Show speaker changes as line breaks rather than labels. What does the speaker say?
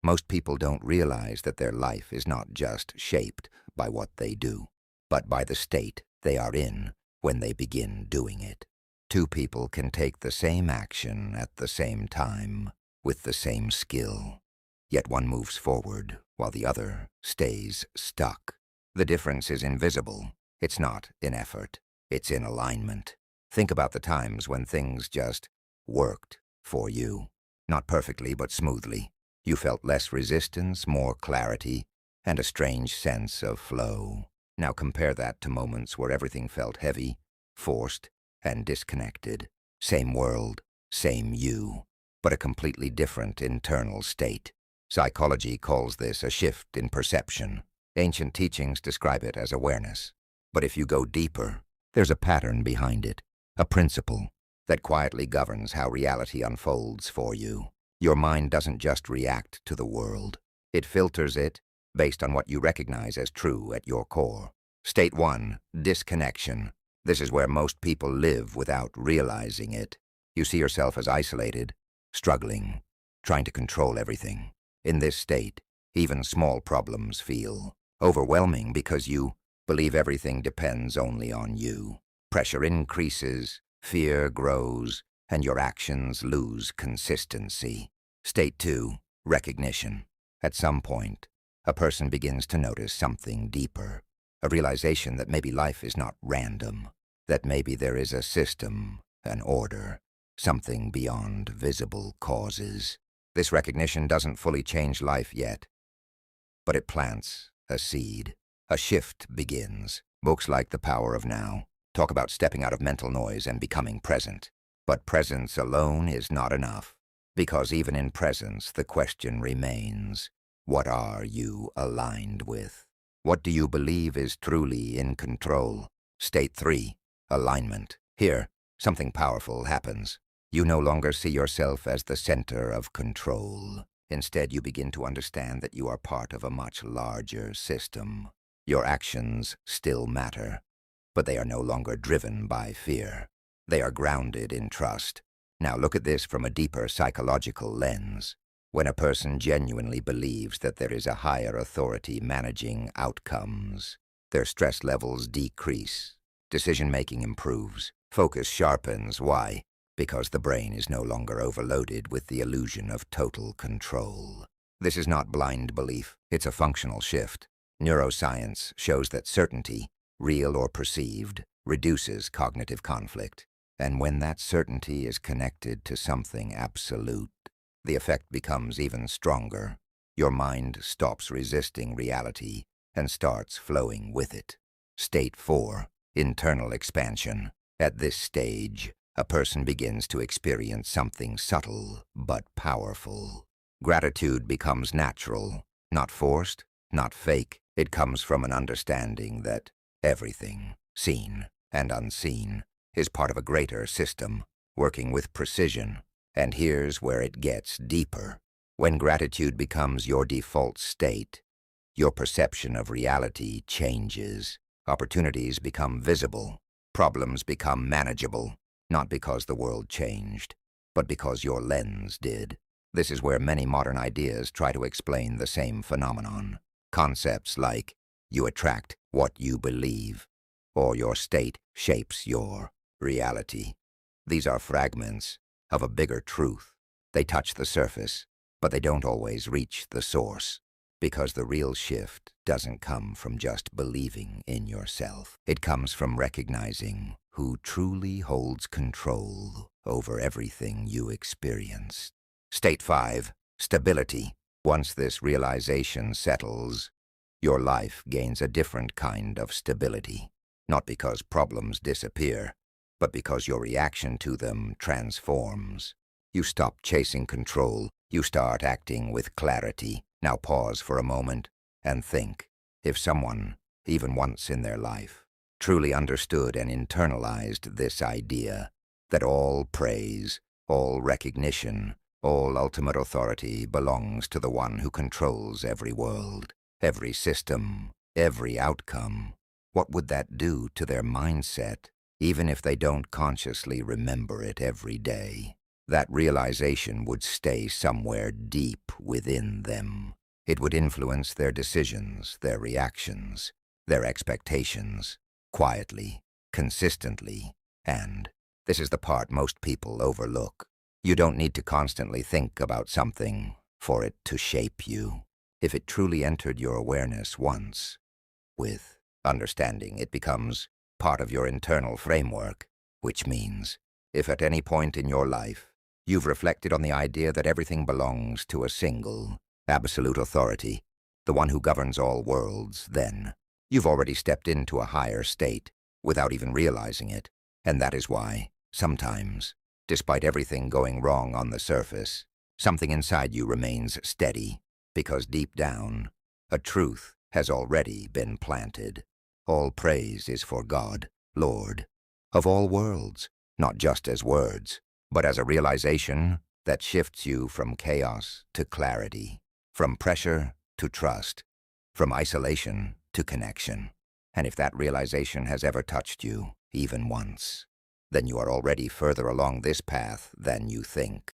Most people don't realize that their life is not just shaped by what they do, but by the state they are in when they begin doing it. Two people can take the same action at the same time with the same skill, yet one moves forward while the other stays stuck. The difference is invisible. It's not in effort. It's in alignment. Think about the times when things just worked for you. Not perfectly, but smoothly. You felt less resistance, more clarity, and a strange sense of flow. Now compare that to moments where everything felt heavy, forced, and disconnected. Same world, same you, but a completely different internal state. Psychology calls this a shift in perception. Ancient teachings describe it as awareness. But if you go deeper, there's a pattern behind it, a principle that quietly governs how reality unfolds for you. Your mind doesn't just react to the world. It filters it based on what you recognize as true at your core. State 1, disconnection. This is where most people live without realizing it. You see yourself as isolated, struggling, trying to control everything. In this state, even small problems feel overwhelming because you believe everything depends only on you. Pressure increases, fear grows, and your actions lose consistency. State 2, recognition. At some point, a person begins to notice something deeper, a realization that maybe life is not random, that maybe there is a system, an order, something beyond visible causes. This recognition doesn't fully change life yet, but it plants a seed. A shift begins. Books like The Power of Now talk about stepping out of mental noise and becoming present. But presence alone is not enough, because even in presence, the question remains, what are you aligned with? What do you believe is truly in control? State 3, alignment. Here, something powerful happens. You no longer see yourself as the center of control. Instead, you begin to understand that you are part of a much larger system. Your actions still matter, but they are no longer driven by fear. They are grounded in trust. Now look at this from a deeper psychological lens. When a person genuinely believes that there is a higher authority managing outcomes, their stress levels decrease, decision-making improves, focus sharpens. Why? Because the brain is no longer overloaded with the illusion of total control. This is not blind belief, it's a functional shift. Neuroscience shows that certainty, real or perceived, reduces cognitive conflict. And when that certainty is connected to something absolute, the effect becomes even stronger. Your mind stops resisting reality and starts flowing with it. State 4, internal expansion. At this stage, a person begins to experience something subtle but powerful. Gratitude becomes natural, not forced, not fake. It comes from an understanding that everything, seen and unseen, is part of a greater system, working with precision. And here's where it gets deeper. When gratitude becomes your default state, your perception of reality changes. Opportunities become visible. Problems become manageable, not because the world changed, but because your lens did. This is where many modern ideas try to explain the same phenomenon. Concepts like, you attract what you believe, or your state shapes your reality. These are fragments of a bigger truth. They touch the surface, but they don't always reach the source, because the real shift doesn't come from just believing in yourself. It comes from recognizing who truly holds control over everything you experience. State 5, stability. Once this realization settles, your life gains a different kind of stability. Not because problems disappear, but because your reaction to them transforms. You stop chasing control. You start acting with clarity. Now pause for a moment and think. If someone, even once in their life, truly understood and internalized this idea that all praise, all recognition, all ultimate authority belongs to the one who controls every world, every system, every outcome, what would that do to their mindset, even if they don't consciously remember it every day? that realization would stay somewhere deep within them. It would influence their decisions, their reactions, their expectations, quietly, consistently, and this is the part most people overlook. You don't need to constantly think about something for it to shape you. If it truly entered your awareness once, with understanding, it becomes part of your internal framework, which means if at any point in your life you've reflected on the idea that everything belongs to a single, absolute authority, the one who governs all worlds, then you've already stepped into a higher state without even realizing it. And that is why, sometimes, despite everything going wrong on the surface, something inside you remains steady, because deep down, a truth has already been planted. All praise is for God, Lord, of all worlds, not just as words, but as a realization that shifts you from chaos to clarity, from pressure to trust, from isolation to connection. And if that realization has ever touched you, even once, then you are already further along this path than you think.